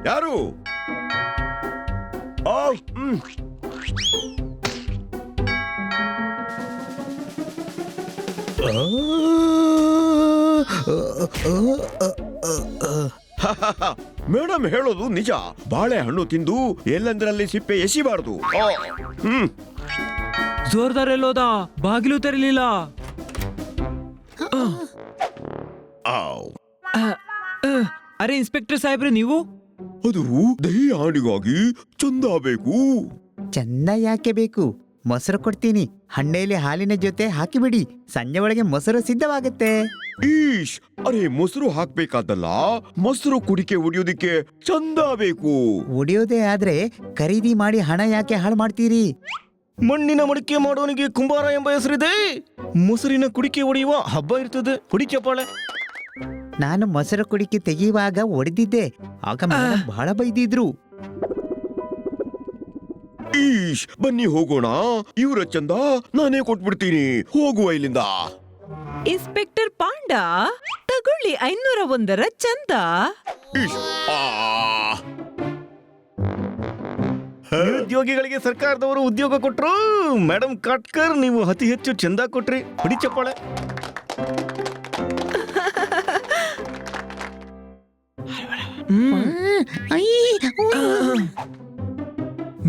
ಯಾರು? ಮೇಡಮ್ ಹೇಳೋದು ನಿಜ. ಬಾಳೆಹಣ್ಣು ತಿಂದು ಎಲ್ಲಂದ್ರಲ್ಲಿ ಸಿಪ್ಪೆ ಎಸಿಬಾರ್ದು. ಜೋರ್ದಾರ್ ಎಲ್ಲೋದ? ಬಾಗಿಲು ತೆರಲಿಲ್ಲ. ಅರೆ ಇನ್ಸ್ಪೆಕ್ಟರ್ ಸಾಹೇಬ್ರೆ, ನೀವು? ಅದು ದಹಿ ಹಾಡಿಗಾಗಿ ಚಂದ ಬೇಕು. ಚಂದ ಯಾಕೆ ಬೇಕು? ಮೊಸರು ಕೊಡ್ತೀನಿ. ಹಣ್ಣೆಯಲ್ಲಿ ಹಾಲಿನ ಜೊತೆ ಹಾಕಿಬಿಡಿ. ಸಂಜೆ ಒಳಗೆ ಮೊಸರು ಸಿದ್ಧವಾಗುತ್ತೆ. ಈಶ್, ಅರೆ ಮೊಸರು ಹಾಕ್ಬೇಕಾದಲ್ಲ, ಮೊಸರು ಕುಡಿಕೆ ಒಡಿಯೋದಿಕ್ಕೆ ಚಂದ ಬೇಕು. ಒಡೆಯೋದೇ ಆದ್ರೆ ಖರೀದಿ ಮಾಡಿ ಹಣ ಯಾಕೆ ಹಾಳು ಮಾಡ್ತೀರಿ? ಮಣ್ಣಿನ ಮಡಿಕೆ ಮಾಡೋನಿಗೆ ಕುಂಬಾರ ಎಂಬ ಹೆಸರಿದೆ. ಮೊಸರಿನ ಕುಡಿಕೆ ಒಡೆಯುವ ಹಬ್ಬ ಇರ್ತದೆ. ಹುಡಿ ಚಪ್ಪಾಳೆ. ನಾನು ಮೊಸರು ಕುಡಿಕೆ ತೆಗೆಯುವಾಗ ಒಡೆದಿದ್ದೆ. ಆಗ ಮೇಡಮ್ ಬಹಳ ಬೈದಿದ್ರು. ಈಶ್, ಬನ್ನಿ ಹೋಗೋಣ. ಇವರ ಚಂದ ನಾನೇ ಕೊಟ್ಬಿಡ್ತೀನಿ. ಹೋಗುವ ಇಲ್ಲಿಂದ. ಇನ್ಸ್ಪೆಕ್ಟರ್ ಪಾಂಡ, ತಗೊಳ್ಳಿ 501ರ ಚಂದ. ಈಶ್, ನಿರುದ್ಯೋಗಿಗಳಿಗೆ ಸರ್ಕಾರದವರು ಉದ್ಯೋಗ ಕೊಟ್ರು. ಮೇಡಮ್ ಕಾಟ್ಕರ್, ನೀವು ಅತಿ ಹೆಚ್ಚು ಚಂದ ಕೊಟ್ರಿ. ಹುಡಿ ಚಪ್ಪಾಳೆ.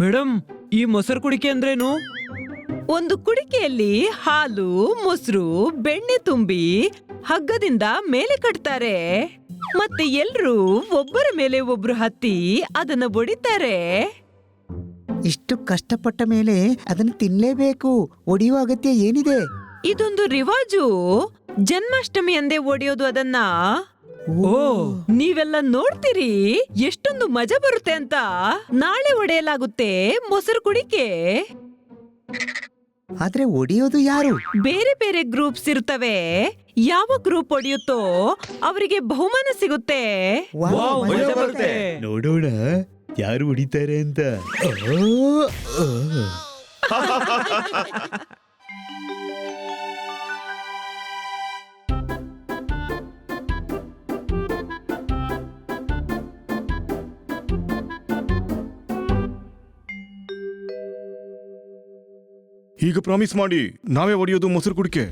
ಮೇಡಮ್, ಈ ಮೊಸರು ಕುಡಿಕೆ ಅಂದ್ರೇನು? ಒಂದು ಕುಡಿಕೆಯಲ್ಲಿ ಹಾಲು, ಮೊಸರು, ಬೆಣ್ಣೆ ತುಂಬಿ ಹಗ್ಗದಿಂದ ಮೇಲೆ ಕಟ್ತಾರೆ. ಮತ್ತೆ ಎಲ್ರೂ ಒಬ್ಬರ ಮೇಲೆ ಒಬ್ರು ಹತ್ತಿ ಅದನ್ನ ಒಡಿತಾರೆ. ಇಷ್ಟು ಕಷ್ಟಪಟ್ಟ ಮೇಲೆ ಅದನ್ನು ತಿನ್ಲೇಬೇಕು. ಒಡೆಯುವ ಅಗತ್ಯ ಏನಿದೆ? ಇದೊಂದು ರಿವಾಜು. ಜನ್ಮಾಷ್ಟಮಿ ಅಂದೇ ಒಡೆಯೋದು ಅದನ್ನ. ಓ, ನೀವೆಲ್ಲ ನೋಡ್ತೀರಿ ಎಷ್ಟೊಂದು ಮಜಾ ಬರುತ್ತೆ ಅಂತ. ನಾಳೆ ಒಡೆಯಲಾಗುತ್ತೆ ಮೊಸರು ಕುಡಿಕೆ. ಆದ್ರೆ ಒಡೆಯೋದು ಯಾರು? ಬೇರೆ ಬೇರೆ ಗ್ರೂಪ್ಸ್ ಇರ್ತವೆ. ಯಾವ ಗ್ರೂಪ್ ಒಡೆಯುತ್ತೋ ಅವರಿಗೆ ಬಹುಮಾನ ಸಿಗುತ್ತೆ. ವಾವ್, ಮಜಾ ಬರುತ್ತೆ. ನೋಡೋಣ ಯಾರು ಹೊಡಿತಾರೆ ಅಂತ. ಈಗ ಪ್ರಾಮಿಸ್ ಮಾಡಿ, ನಾವೇ ಒಡೆಯೋದು ಮೊಸರು ಕುಡಿಕೆ.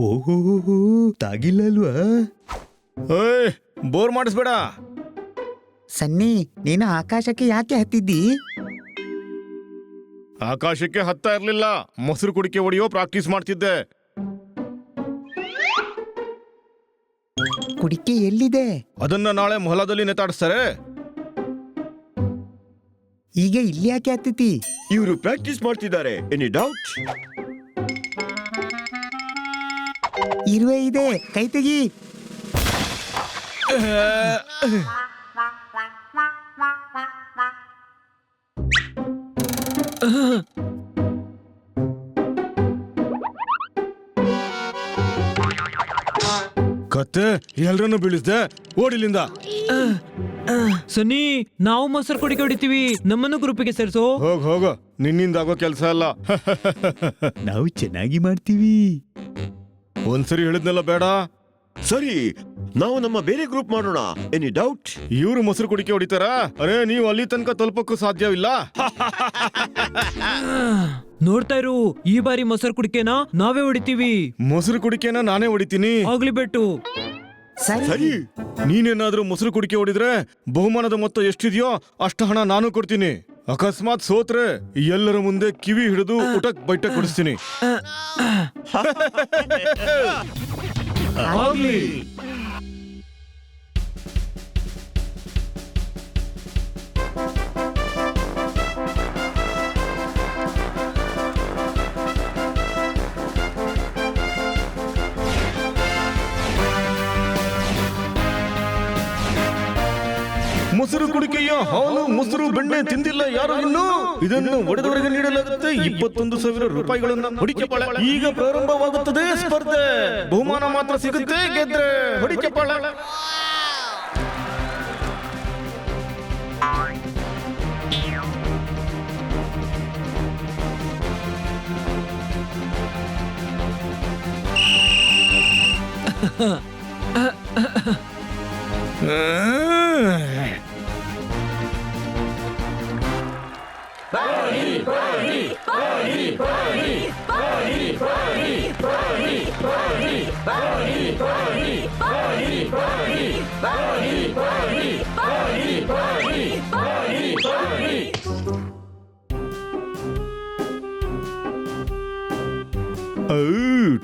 ಓಹೋ, ತಾಗಿಲ್ಲ ಅಲ್ವಾ? ಬೋರ್ ಮಾಡಿಸ್ಬೇಡ. ಸನ್ನಿ, ನೀನು ಆಕಾಶಕ್ಕೆ ಯಾಕೆ ಹತ್ತಿದ್ದಿ? ಆಕಾಶಕ್ಕೆ ಹತ್ತಾ ಇರ್ಲಿಲ್ಲ. ಮೊಸರು ಕುಡಿಕೆ ಹೊಡೆಯೋ ಪ್ರಾಕ್ಟೀಸ್ ಮಾಡ್ತಿದ್ದೆ. ಕುಡಿಕೆ ಎಲ್ಲಿದೆ? ಅದನ್ನ ನಾಳೆ ಮೊಹಲಾದಲ್ಲಿ ನೇತಾಡಿಸ್ತಾರೆ. ಈಗ ಇಲ್ಲಿ ಯಾಕೆ ಹತ್ತಿತಿ? ಇವರು ಪ್ರಾಕ್ಟೀಸ್ ಮಾಡ್ತಿದ್ದಾರೆ. Any doubt? ಇರುವೆ ಇದೆ, ಕೈ ತೆಗಿ. ಕತ್ತೆ ಎಲ್ರನ್ನು ಬೀಳಿಸ್ದೆ. ಓಡಿಲಿಂದ. ಸನ್ನಿ, ನಾವು ಮೊಸರು ಕುಡಿಕೆ ಹೊಡಿತೀವಿ. ನಮ್ಮನ್ನು ಗ್ರೂಪಿಗೆ ಸೇರಿಸೋ. ಹೋಗ ನಿನ್ನಿಂದ ಆಗೋ ಕೆಲ್ಸ ಅಲ್ಲ. ನಾವು ಚೆನ್ನಾಗಿ ಮಾಡ್ತೀವಿ. ಒಂದ್ಸರಿ ಹೇಳಿದ್ನೆಲ್ಲ ಬೇಡ. ಸರಿ, ನಾವು ನಮ್ಮ ಬೇರೆ ಗ್ರೂಪ್ ಮಾಡೋಣ. Any doubt? ಇವ್ರು ಮೊಸರು ಕುಡಿಕೆ ಹೊಡಿತಾರ? ಅರೆ, ನೀವು ಅಲ್ಲಿ ತನಕ ತಲುಪಕ್ಕೂ ಸಾಧ್ಯವಿಲ್ಲ. ನೋಡ್ತಾ ಇರು, ಈ ಬಾರಿ ಮೊಸರು ಕುಡಿಕೆನ ನಾವೇ ಹೊಡಿತೀವಿ. ಮೊಸರು ಕುಡಿಕೆನ ನಾನೇ ಹೊಡಿತೀನಿ. ಆಗ್ಲಿ ಬೆಟ್ಟು. ಸರಿ. ನೀನೇನಾದ್ರೂ ಮೊಸರು ಕುಡಿಕೆ ಹೊಡಿದ್ರೆ ಬಹುಮಾನದ ಮೊತ್ತ ಎಷ್ಟಿದೆಯೋ ಅಷ್ಟು ಹಣ ನಾನು ಕೊಡ್ತೀನಿ. ಅಕಸ್ಮಾತ್ ಸೋತ್ರೆ ಎಲ್ಲರ ಮುಂದೆ ಕಿವಿ ಹಿಡಿದು ಊಟಕ್ ಬೈಟ ಕೊಡಿಸ್ತೀನಿ. ಆಗ್ಲಿ. ಮೊಸರು ಕುಡಿಕೆಯ ಹಾಲು ಮೊಸರು ಬೆಣ್ಣೆ ತಿಂದಿಲ್ಲ ಯಾರು ಇನ್ನು ಇದನ್ನು ಒಡೆದವರಿಗೆ ನೀಡಲಾಗುತ್ತೆ 21,000 ರೂಪಾಯಿಗಳನ್ನ ಹೊಡಿಕೆಪಾಳ. ಈಗ ಪ್ರಾರಂಭವಾಗುತ್ತದೆ ಸ್ಪರ್ಧೆ. ಬಹುಮಾನ ಮಾತ್ರ ಸಿಗುತ್ತೆ ಗೆದ್ರೆ ಹೊಡಿಕೆಪಾಳ.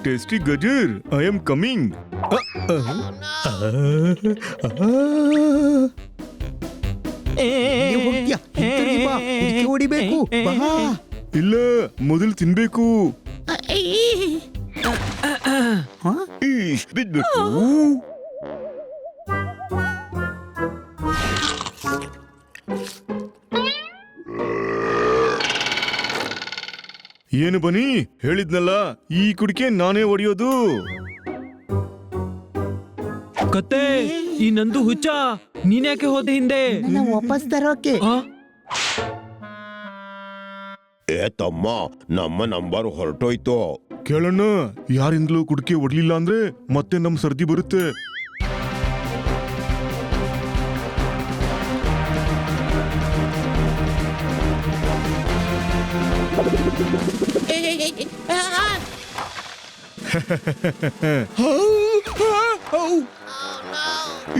ಟೇಸ್ಟಿ ಗಜರ್, ಐ ಆಮ್ ಕಮಿಂಗ್. ನೀವು ಹೋಗ್ತೀಯಾ? ಹಿಂತಿರುಗಿ ಬಾ. ಕುಡಿಕೆ ಹೊಡಿಬೇಕು. ಬಾ. ಇಲ್ಲ, ಮೊದಲು ತಿನ್ಬೇಕು. ಹಾ? ಈಶ್ ಬಿದ್ಬಿಟ್ಟು. ಏನು ಬನ್ನಿ, ಹೇಳಿದ್ನಲ್ಲ ಈ ಕುಡಿಕೆ ನಾನೇ ಹೊಡೆಯೋದು. ಕತ್ತೆ, ಈ ನಂದು ಹುಚ್ಚ, ನೀನ್ಯಾಕೆ ಹೋದೆ ಹಿಂದೆ? ನನ್ನ ವಾಪಸ್ ತರೋಕೆ. ಆ? ಏ ತಮ್ಮ, ನಮ್ಮ ನಂಬರ್ ಹೊರಟೋಯ್ತು. ಕೇಳಣ್ಣ, ಯಾರಿಂದಲೂ ಕುಡಿಕೆ ಹೊಡ್ಲಿಲ್ಲ ಅಂದ್ರೆ ಮತ್ತೆ ನಮ್ ಸರ್ದಿ ಬರುತ್ತೆ.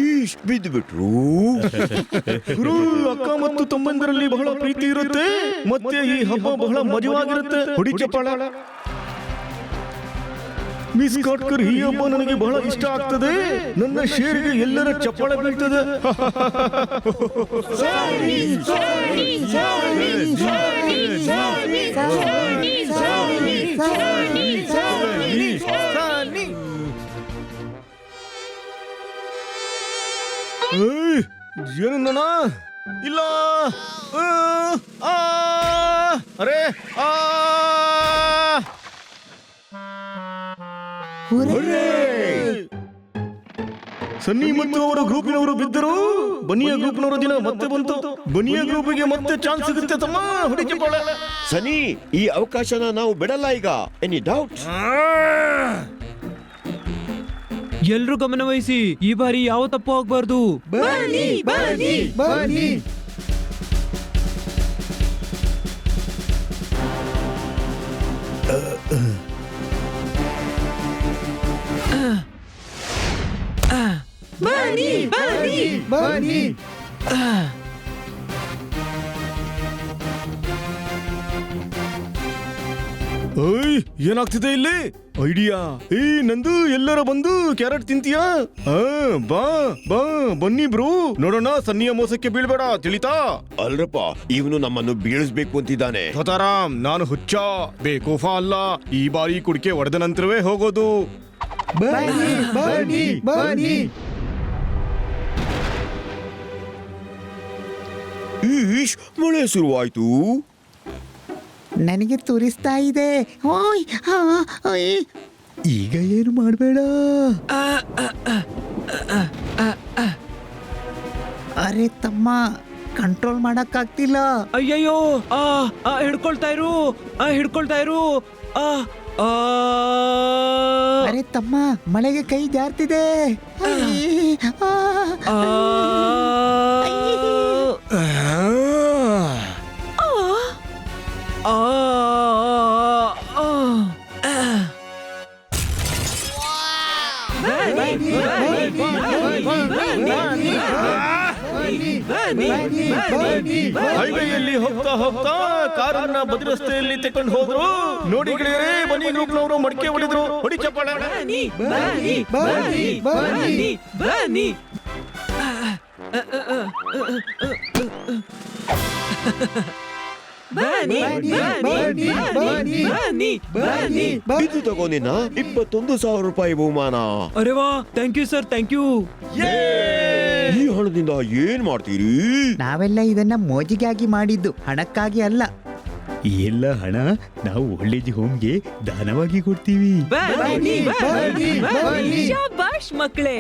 ಈಶ್ ಬಿದ್ಬಿಟ್ರು. ಗುರು, ಅಕ್ಕ ಮತ್ತು ತಮ್ಮಂದರಲ್ಲಿ ಬಹಳ ಪ್ರೀತಿ ಇರುತ್ತೆ, ಮತ್ತೆ ಈ ಹಬ್ಬ ಬಹಳ ಮಜವಾಗಿರುತ್ತೆ. ಹೊಡಿ ಚಪ್ಪಾಳ. ಮಿಸ್ ಕಾಟ್ಕರ್, ಈ ಹಬ್ಬ ನನಗೆ ಬಹಳ ಇಷ್ಟ ಆಗ್ತದೆ. ನನ್ನ ಶೇರಿಗೆ ಎಲ್ಲರ ಚಪ್ಪಾಳ ಬೀಳ್ತದೆ. ಏನಣ್ಣ? ಇಲ್ಲ. ಅರೆ ಸನ್ನಿ ಮತ್ತು ಅವರ ಗ್ರೂಪಿನವರು ಬಿದ್ದರು. ಬನಿಯ ಗ್ರೂಪ್ನವರ ದಿನ ಮತ್ತೆ ಬಂತು. ಬನಿಯ ಗ್ರೂಪಿಗೆ ಮತ್ತೆ ಚಾನ್ಸ್ ಸಿಗುತ್ತೆ ತಮ್ಮ. ಹೊಡಿಕೆಪಾಳ. ಸನಿ, ಈ ಅವಕಾಶನ ನಾವು ಬಿಡಲ್ಲ ಈಗ. Any doubt? ಎಲ್ರೂ ಗಮನ ವಹಿಸಿ, ಈ ಬಾರಿ ಯಾವ ತಪ್ಪು ಆಗ್ಬಾರ್ದು. ಬನ್ನಿ, ಬನ್ನಿ, ಬನ್ನಿ. ಬನ್ನಿ, ಬನ್ನಿ, ಬನ್ನಿ. ಓಯ್, ಏನಾಗ್ತಿದೆ ಇಲ್ಲಿ? ಐಡಿಯಾ. ನಂದು ಎಲ್ಲರ ಬಂದು ಕ್ಯಾರೆಟ್ ತಿಂತೀಯಾ? ಬಾ ಬಾ ಬನ್ನಿ ಬ್ರೋ, ನೋಡೋಣ. ಸನ್ನಿಯ ಮೋಸಕ್ಕೆ ಬೀಳ್ಬೇಡ, ತಿಳಿತಾ? ಅಲ್ರಪ್ಪ, ಇವನು ನಮ್ಮನ್ನು ಬೀಳಿಸ್ಬೇಕು ಅಂತಿದ್ದಾನೆ. ಧೋತಾರಾಮ್, ನಾನು ಹುಚ್ಚ, ಬೇಕೂಫಾ ಅಲ್ಲ. ಈ ಬಾರಿ ಕುಡಿಕೆ ಹೊಡೆದ ನಂತರವೇ ಹೋಗೋದು. ಬನ್ನಿ, ಬನ್ನಿ, ಬನ್ನಿ. ಈಶ್, ಮಳೆ ಶುರುವಾಯ್ತು. ನನಗೆ ತುರಿಸ್ತಾ ಇದೆ. ಓಯ್, ಹಾ, ಓಯ್. ಈಗ ಏನು ಮಾಡಬೇಡ. ಅರೆ ತಮ್ಮ, ಕಂಟ್ರೋಲ್ ಮಾಡಕ್ಕಾಗ್ತಿಲ್ಲ. ಅಯ್ಯಯ್ಯೋ, ಹಿಡ್ಕೊಳ್ತಾ ಇರು, ಹಿಡ್ಕೊಳ್ತಾ ಇರು. ಅರೆ ತಮ್ಮ, ಮಳೆಗೆ ಕೈ ಜಾರ್ತಿದೆ. ಹೈವೇಯಲ್ಲಿ ಹೋಗ್ತಾ ಹೋಗ್ತಾ ಕಾರನ್ನ ಬದಿ ರಸ್ತೆಯಲ್ಲಿ ತಕೊಂಡು ಹೋದ್ರು. ನೋಡಿ ಗೆಳೆಯರೇ, ಬನ್ನಿ ಗ್ರೂಪ್ನವರು ಮಡಿಕೆ ಹೊಡೆದ್ರು. ಹೊಡಿ ಚಪ್ಪಾಳ. ಬನ್ನಿ, ಬನ್ನಿ, ಬನ್ನಿ, ಬನ್ನಿ, ಬನ್ನಿ. ಬನ್ನಿ, ಬನ್ನಿ, ಬನ್ನಿ, ಬನ್ನಿ, ಬನ್ನಿ. ಇದು ತಗೋ ನಿನ್ನ 21,000 ರೂಪಾಯಿ ಬಹುಮಾನ. ಅರೆ ವಾ, thank you sir, thank you. ಯೇ ಈ ಹಣದಿಂದ ಏನ್ ಮಾಡ್ತೀರಿ? ನಾವೆಲ್ಲ ಇದನ್ನ ಮೋಜಿಗಾಗಿ ಮಾಡಿದ್ದು, ಹಣಕ್ಕಾಗಿ ಅಲ್ಲ. ಈ ಎಲ್ಲ ಹಣ ನಾವು ಒಳ್ಳೆಜ್ ಹೋಮ್ಗೆ ದಾನವಾಗಿ ಕೊಡ್ತೀವಿ. ಬನ್ನಿ, ಬನ್ನಿ, ಬನ್ನಿ. ಶಾಬಾಷ್ ಮಕ್ಕಳೇ.